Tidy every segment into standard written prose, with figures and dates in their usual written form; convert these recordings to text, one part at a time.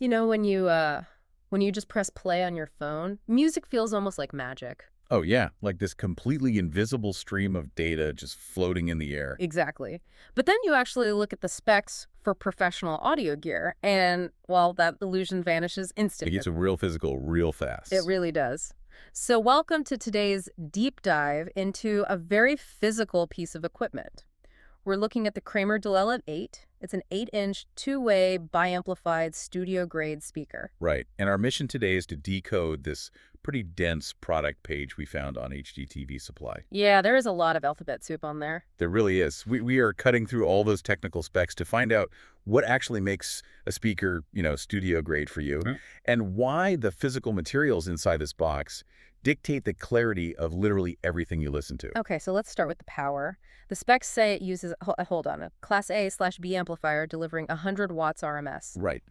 You know, when you just press play on your phone, music feels almost like magic. Oh, yeah, like this completely invisible stream of data just floating in the air. Exactly. But then you actually look at the specs for professional audio gear, and, well, that illusion vanishes It instantly. gets a real physical real It fast. really does. So welcome to today's deep dive into a very physical piece of equipment. We're looking at the Kramer Dolev 8. It's an 8-inch, two-way, biamplified studio-grade speaker. Right. And our mission today is to decode this pretty dense product page we found on HDTV Supply. Yeah, there is a lot of alphabet soup on there. There really is. We are cutting through all those technical specs to find out what actually makes a speaker, studio grade for you, and why the physical materials inside this box dictate the clarity of literally everything you listen to. Okay, so let's start with the power. The specs say it uses, hold on, a Class A/B amplifier delivering 100 watts RMS. Right.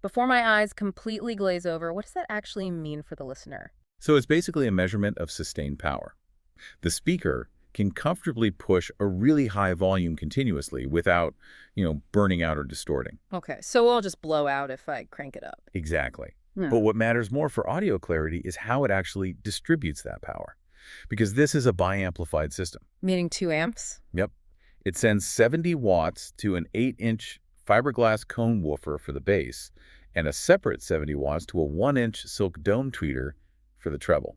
Before my eyes completely glaze over, what does that actually mean for the listener? So it's basically a measurement of sustained power. The speaker can comfortably push a really high volume continuously without, burning out or distorting. Okay, so I'll just blow out if I crank it up. Exactly. Hmm. But what matters more for audio clarity is how it actually distributes that power. Because this is a biamplified system. Meaning 2 amps? Yep. It sends 70 watts to an 8-inch fiberglass cone woofer for the bass and a separate 70 watts to a 1-inch silk dome tweeter for the treble.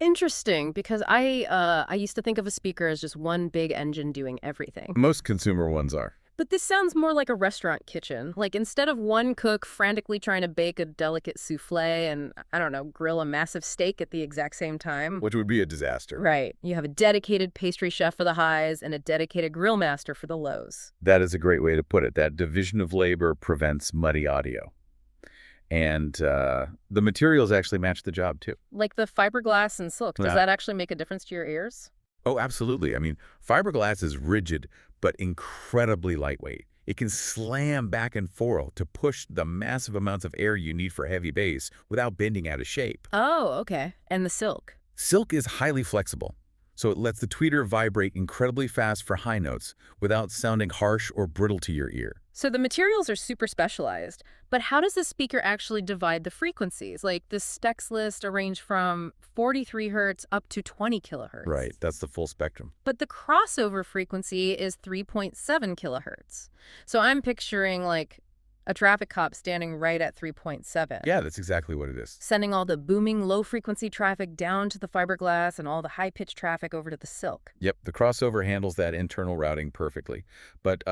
Interesting, because I used to think of a speaker as just one big engine doing everything. Most consumer ones are. But this sounds more like a restaurant kitchen. Like instead of one cook frantically trying to bake a delicate souffle and, I don't know, grill a massive steak at the exact same time. Which would be a disaster. Right. You have a dedicated pastry chef for the highs and a dedicated grill master for the lows. That is a great way to put it. That division of labor prevents muddy audio. And the materials actually match the job, too. Like the fiberglass and silk. Does Yeah. that actually make a difference to your ears? Oh, absolutely. I mean, fiberglass is rigid, but incredibly lightweight. It can slam back and forth to push the massive amounts of air you need for heavy bass without bending out of shape. Oh, okay. And the silk. Silk is highly flexible, so it lets the tweeter vibrate incredibly fast for high notes without sounding harsh or brittle to your ear. So the materials are super specialized, but how does the speaker actually divide the frequencies? Like the specs list range from 43 hertz up to 20 kilohertz. Right, that's the full spectrum. But the crossover frequency is 3.7 kilohertz. So I'm picturing like a traffic cop standing right at 3.7. Yeah, that's exactly what it is. Sending all the booming low-frequency traffic down to the fiberglass and all the high-pitched traffic over to the silk. Yep, the crossover handles that internal routing perfectly. But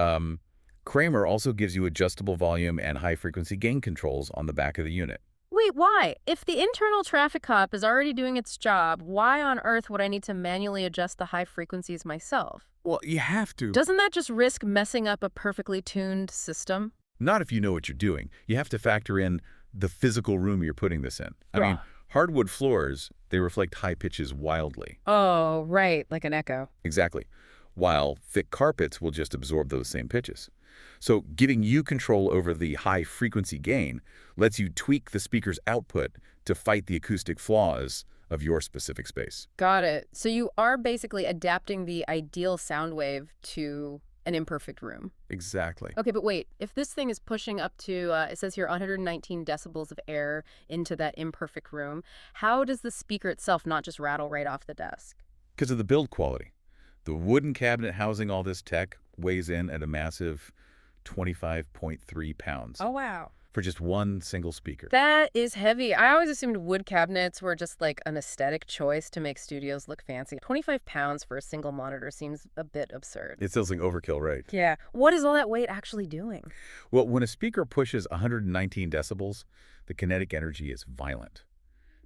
Kramer also gives you adjustable volume and high-frequency gain controls on the back of the unit. Wait, why? If the internal traffic cop is already doing its job, why on earth would I need to manually adjust the high frequencies myself? Well, you have to. Doesn't that just risk messing up a perfectly tuned system? Not if you know what you're doing. You have to factor in the physical room you're putting this in. I mean, hardwood floors, they reflect high pitches wildly. Oh, right, like an echo. Exactly. While thick carpets will just absorb those same pitches. So giving you control over the high frequency gain lets you tweak the speaker's output to fight the acoustic flaws of your specific space. Got it. So you are basically adapting the ideal sound wave to an imperfect room. Exactly. Okay, but wait, if this thing is pushing up to, it says here 119 decibels of air into that imperfect room, how does the speaker itself not just rattle right off the desk? Because of the build quality. The wooden cabinet housing all this tech weighs in at a massive 25.3 pounds. Oh, wow. For just one single speaker. That is heavy. I always assumed wood cabinets were just like an aesthetic choice to make studios look fancy. 25 pounds for a single monitor seems a bit absurd. It sounds like overkill, right? Yeah. What is all that weight actually doing? Well, when a speaker pushes 119 decibels, the kinetic energy is violent.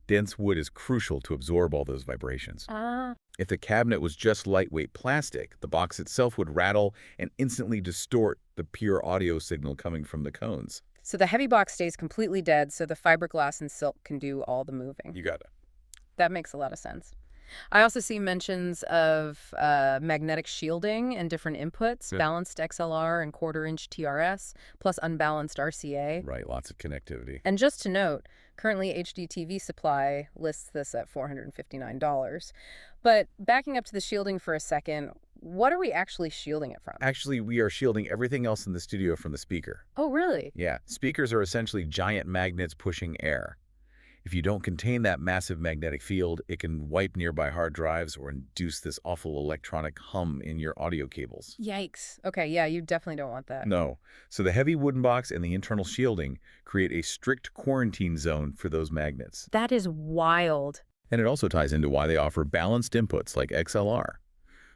Dense wood is crucial to absorb all those vibrations. If the cabinet was just lightweight plastic, the box itself would rattle and instantly distort the pure audio signal coming from the cones. So the heavy box stays completely dead so the fiberglass and silk can do all the moving. You got it. That makes a lot of sense. I also see mentions of magnetic shielding and different inputs, balanced XLR and quarter-inch TRS, plus unbalanced RCA. Right, lots of connectivity. And just to note, currently HDTV Supply lists this at $459. But backing up to the shielding for a second, What are we actually shielding it from? Actually, we are shielding everything else in the studio from the speaker. Oh, really? Yeah, speakers are essentially giant magnets pushing air. If you don't contain that massive magnetic field, it can wipe nearby hard drives or induce this awful electronic hum in your audio cables. Yikes. Okay, yeah, you definitely don't want that. No. So the heavy wooden box and the internal shielding create a strict quarantine zone for those magnets. That is wild. And it also ties into why they offer balanced inputs like XLR.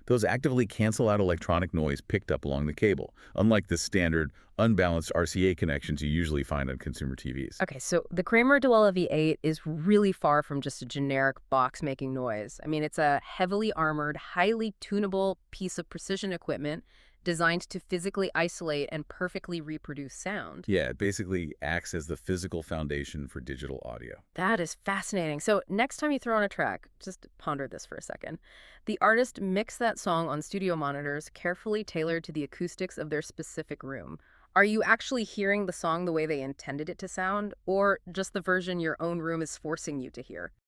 Those actively cancel out electronic noise picked up along the cable, unlike the standard, unbalanced RCA connections you usually find on consumer TVs. Okay, so the Kramer Dolev V8 is really far from just a generic box making noise. I mean, it's a heavily armored, highly tunable piece of precision equipment designed to physically isolate and perfectly reproduce sound. Yeah, it basically acts as the physical foundation for digital audio. That is fascinating. So next time you throw on a track, just ponder this for a second. The artist mixed that song on studio monitors carefully tailored to the acoustics of their specific room. Are you actually hearing the song the way they intended it to sound, or just the version your own room is forcing you to hear?